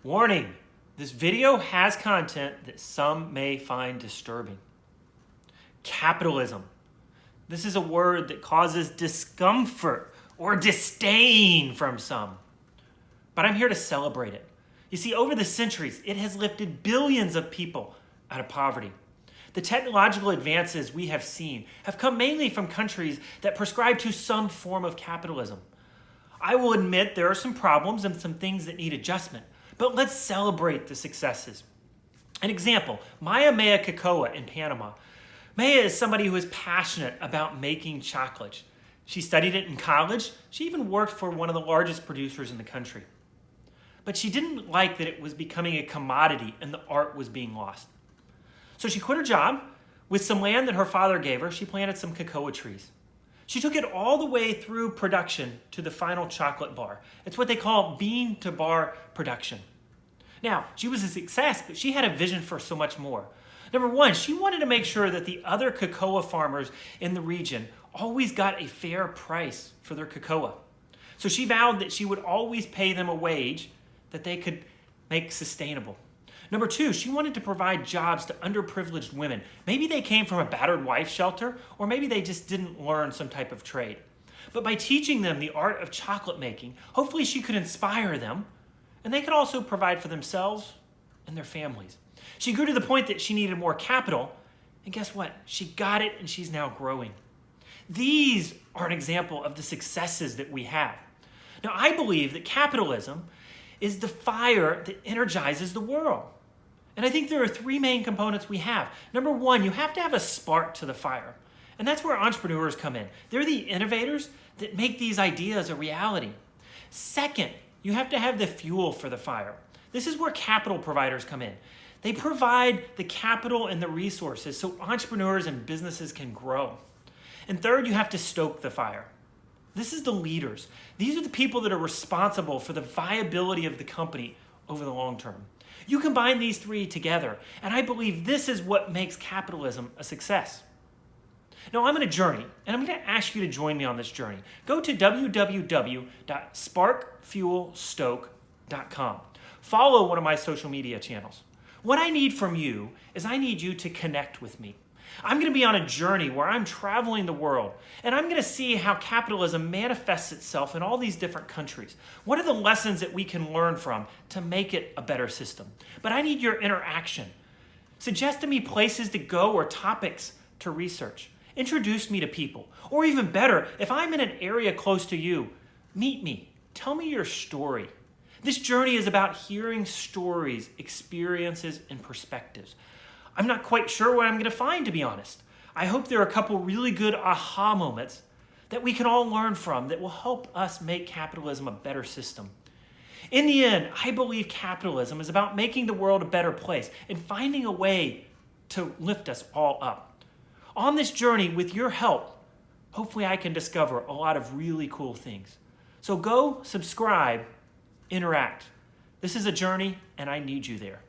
Warning, this video has content that some may find disturbing. Capitalism. This is a word that causes discomfort or disdain from some. But I'm here to celebrate it. You see, over the centuries, it has lifted billions of people out of poverty. The technological advances we have seen have come mainly from countries that prescribe to some form of capitalism. I will admit there are some problems and some things that need adjustment, but let's celebrate the successes. An example, Maya Maya Cocoa in Panama. Maya is somebody who is passionate about making chocolate. She studied it in college. She even worked for one of the largest producers in the country. But she didn't like that it was becoming a commodity and the art was being lost. So she quit her job. With some land that her father gave her, she planted some cocoa trees. She took it all the way through production to the final chocolate bar. It's what they call bean to bar production. Now, she was a success, but she had a vision for so much more. Number one, she wanted to make sure that the other cocoa farmers in the region always got a fair price for their cocoa. So she vowed that she would always pay them a wage that they could make sustainable. Number two, she wanted to provide jobs to underprivileged women. Maybe they came from a battered wife shelter, or maybe they just didn't learn some type of trade. But by teaching them the art of chocolate making, hopefully she could inspire them, and they could also provide for themselves and their families. She grew to the point that she needed more capital, and guess what? She got it, and she's now growing. These are an example of the successes that we have. Now, I believe that capitalism is the fire that energizes the world. And I think there are three main components we have. Number one, you have to have a spark to the fire. And that's where entrepreneurs come in. They're the innovators that make these ideas a reality. Second, you have to have the fuel for the fire. This is where capital providers come in. They provide the capital and the resources so entrepreneurs and businesses can grow. And third, you have to stoke the fire. This is the leaders. These are the people that are responsible for the viability of the company over the long term. You combine these three together, and I believe this is what makes capitalism a success. Now, I'm on a journey, and I'm going to ask you to join me on this journey. Go to www.sparkfuelstoke.com. Follow one of my social media channels. What I need from you is I need you to connect with me. I'm going to be on a journey where I'm traveling the world, and I'm going to see how capitalism manifests itself in all these different countries. What are the lessons that we can learn from to make it a better system? But I need your interaction. Suggest to me places to go or topics to research. Introduce me to people. Or even better, if I'm in an area close to you, meet me. Tell me your story. This journey is about hearing stories, experiences, and perspectives. I'm not quite sure what I'm going to find, to be honest. I hope there are a couple really good aha moments that we can all learn from that will help us make capitalism a better system. In the end, I believe capitalism is about making the world a better place and finding a way to lift us all up. On this journey, with your help, hopefully I can discover a lot of really cool things. So go, subscribe, interact. This is a journey, and I need you there.